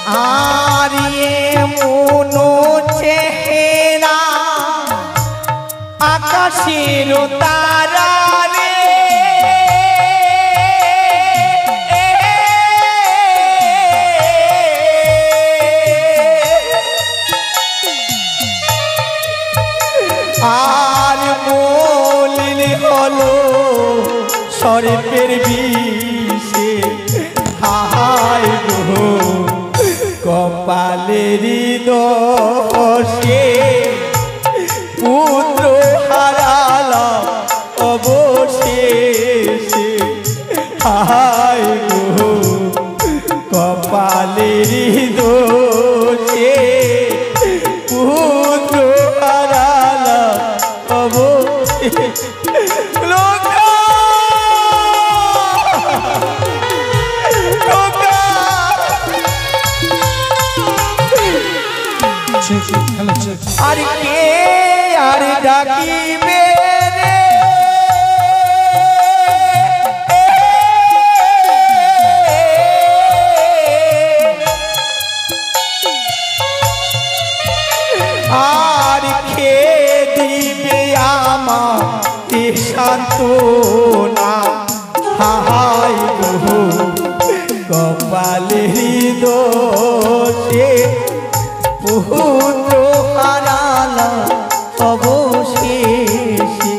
আরিয়ে মনো চেহারা আকাশের তারা রে আর মলিন হলো সর্পের বিষে হাই গো কপালের দোষে পুত্র হারালা অবশেষে হাই গো কপালের দোষে পুত্র হারালা অবশেষে লোকা লোকা আর কে আর ডাকিবে রে আর কে দিবে আমার সান্ত্বনা হাই গো কপালের দোষে পুত্র হারালা অবশেষে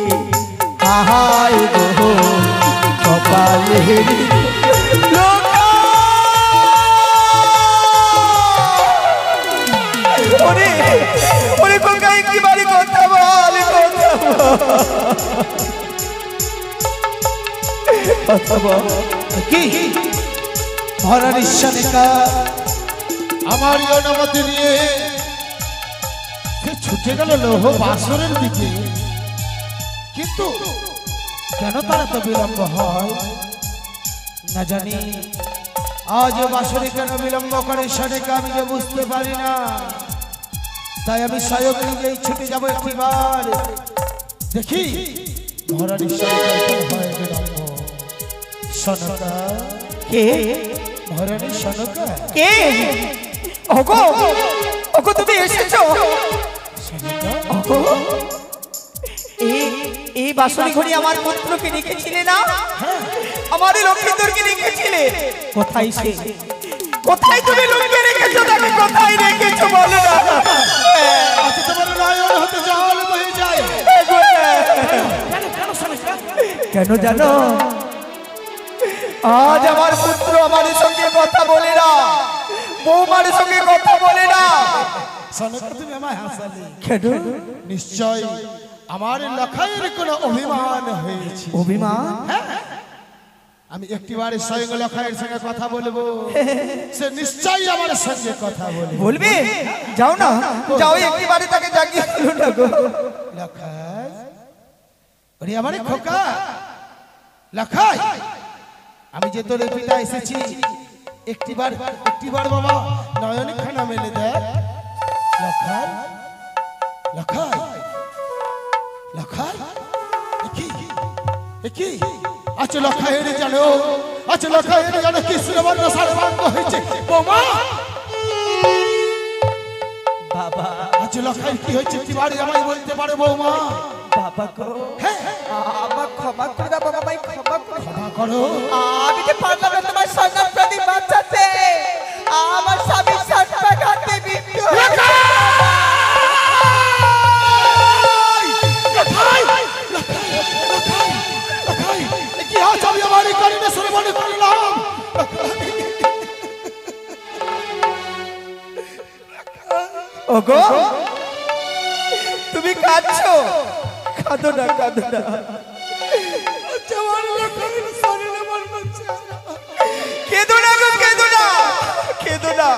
হাই গো কপালের লোকা ওরে ওরে কোকা একবারই কথা বল কথা বল কি ভরার ঈশ্বরিকা আমার অনুমতি নিয়ে সে ছুটে গেল লৌহ বাসরের দিকে, কিন্তু কেন তার এত বিলম্ব হয় না জানি। আজ বাসরে কেন বিলম্ব করে ঈশ্বরিকা আমি যে বুঝতে পারি না। তাই আমি স্বয়ং নিজেই ছুটে যাবো একবার, দেখি ভরার ঈশ্বরিকা হয় বিলম্ব। সনকা কে ভরার সনকা কে ওগো ওগো তুমি এসেছো ওগো এই বাসরি ঘড়ি আমার পুত্রকে রেখেছিলে না, আমার লক্ষ্মীন্দরকে রেখেছিলে। কোথায় সে? কোথায় তুমি লুকিয়ে রেখেছো তাকে? কোথায় রেখেছো বলো না। আচ্ছা তোমার নয়ন হতে জল বয়ে যায়। কেন জানো? আজ আমার পুত্র আমার সঙ্গে কথা বলে না, বৌমার সঙ্গে কথা বলে না। সনকা তুমি আমায় হাসালে কেন? নিশ্চয় আমার লখাইয়ের কোনো অভিমান হয়েছে। অভিমান? আমি একটিবারে স্বয়ং লখাইয়ের সঙ্গে কথা বলবো, সে নিশ্চয়ই আমার সঙ্গে কথা বলবে। বলবে? যাও না, যাও একটিবারে তাকে জাগিয়ে দিও না গো। লখাই, ওরে আমারে খোকা, লখাই, আমি যে তোর পিতা এসেছি, একটিবার বাবা নয়নে খানা মেলে দেখ। লখাই, লখাই, লখাই, কি আচ্ছা লখাইয়ের জানো, আচ্ছা লখাইয়ের জানো কৃষ্ণবর্ণ সর্বাঙ্গ হয়েছে বোমা। বাবা, আচ্ছা লখাই কি হয়েছে একটিবারে আমায় বলতে পারে বৌমা? বাবা গো, হ্যাঁ, আমার ক্ষমা করে দাও বাবা, ভাই ক্ষমা করে দাও। ক্ষমা করো। আমি যে পারলাম না তোমার সন্তান প্রদীপ বাঁচাতে, আমার স্বামীর সর্বাঘাতে মৃত্যু হয়েছে। কি আজ আমি আমার এই কারণে শ্রবণ করলাম? ওগো, তুমি কাঁদছো? কাঁদো না, কাঁদো না। কেঁদো না গো, কেঁদো না, কেঁদো না।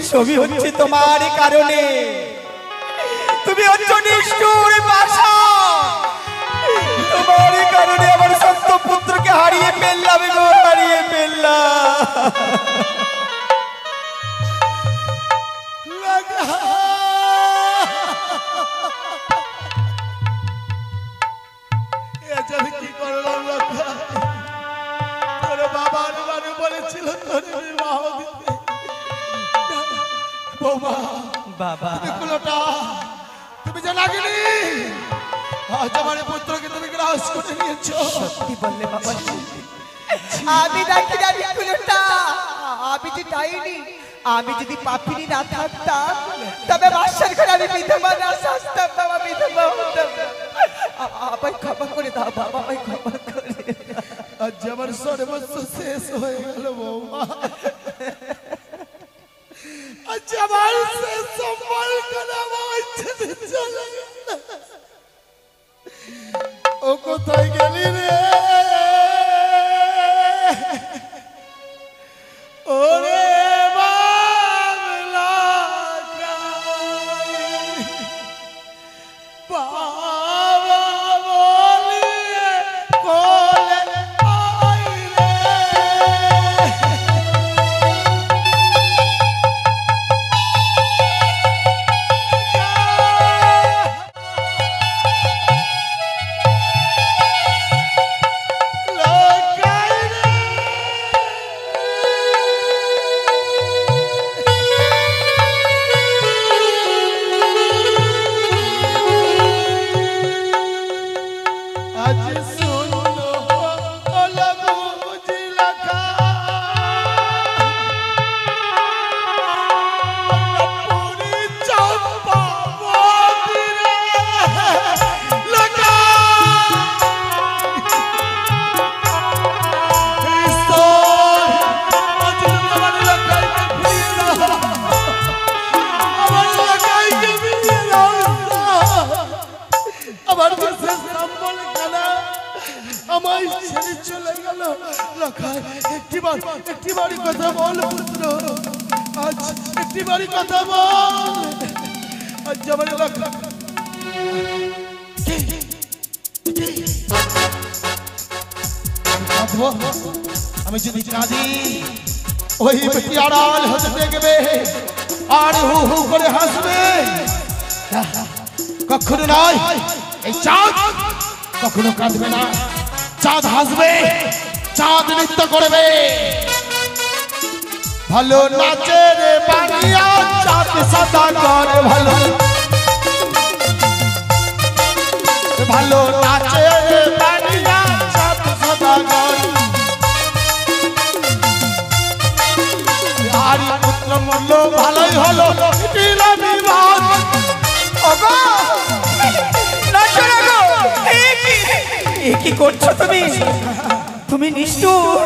ছবি হচ্ছে তোমার কারণে। তুমি হচ্ছ নিষ্ঠুর পাষা। তোমার কারণে আমার সত্য পুত্রকে হারিয়ে ফেললাম গো, হারিয়ে ফেললাম। কি করলাম তোর বাবার বাড়ি বলেছিল তোর বিবাহ দিতে। বৌমা, বাবা, তুমি যে লাগেনি, আজ আমার পুত্রকে তুমি গ্রাস করে নিয়েছো। কি বললে বাবা? আমি নাকি জানি কুলোটা, আমি যে যাইনি। আমি যদি পাপিনি না থাকতাম, তবে বাসার ঘরে আমি বিধবা না সাজতাম বাবা, বিধবা হতাম। আমায় ক্ষমা করে দাও বাবা, আমায় ক্ষমা করে দাও। আজ আমার সর্বস্ব শেষ হয়ে গেল বৌমা। আজ আমার শেষ সম্বল আমার ছেড়ে চলে গেল। ও কোথায় গেলি রে? ওরে বাংলা বাবা বলিয়ে কোলে আই রে। একটিবারই কথা বল পুত্র, আজ একটিবারই কথা বল। আজ আমার আমি যদি কাঁদি, ওই বেটি আড়াল হতে দেখবে আর হু হু করে হাসবে। কখনো নয়, এই চাঁদ কখনো কাঁদবে না। চাঁদ হাসবে, চাঁদ নৃত্য করবে। ভালো নাচে রে বানিয়া চাঁদ সাদা কর, ভালো ভালো নাচে রে বানিয়া চাঁদ সাদা কর। আর পুত্র মূল্য ভালোই হলো বিবাদ। ওগো, নাচো না গো। এ কি করছো তুমি? তুমি নিষ্ঠুর,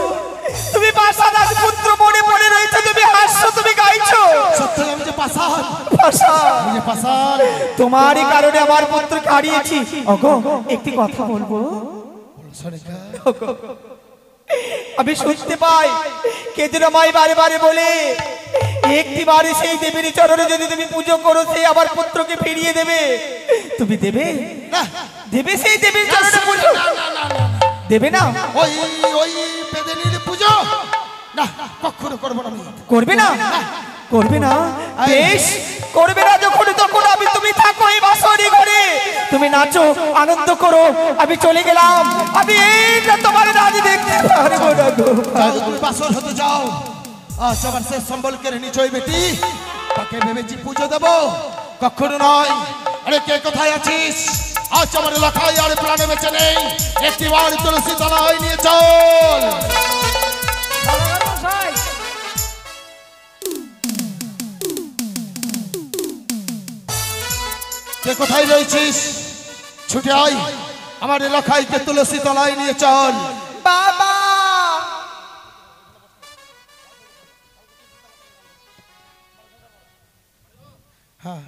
তুমি পাষাণ পুত্র মনে মনে রয়েছে, তুমি হাসছো, তুমি গাইছো। সত্য আমি যে পাষাণ, পাষাণ, আমি যে পাষাণ। তোমারই কারণে আমার পুত্রকে হারিয়েছি। ওগো, একটি কথা বলবো? সনিকা আমি শুনতে পাই কে যেন আমায় বারে বারে বলে একটি বারে সেই দেবীর চরণে যদি তুমি পুজো করো সে আবার পুত্রকে ফিরিয়ে দেবে। তুমি দেবে না দেবে সেই দেবীর চরণে পুজো না না না না দেবে না? ওই ওই বেদেনির পুজো না কখনো করব না আমি। করবে না? করবে না? বেশ করবে না যখন তখন আমি তুমি থাকো এই বাসরি ঘরে, তুমি নাচো আনন্দ করো, আমি চলে গেলাম। আমি এইটা তোমার রাজি দেখতে পারবো না গো। যাও তুমি বাসর হতে যাও। আজ আমার শেষ সম্বলকের নিচয় বেটি, তাকে ভেবেছি পুজো দেব, কখনো নয়। আরে কে কোথায় আছিস? আজ আমার এলাকায় আর প্রাণে বেঁচে নেই, একটিবার তুলসী তলায় নিয়ে চল। কে কোথায় রয়েছিস? ছুটে আয়, আমার এলাকায় কে তুলসী তলায় নিয়ে চল। বাবা হ্যাঁ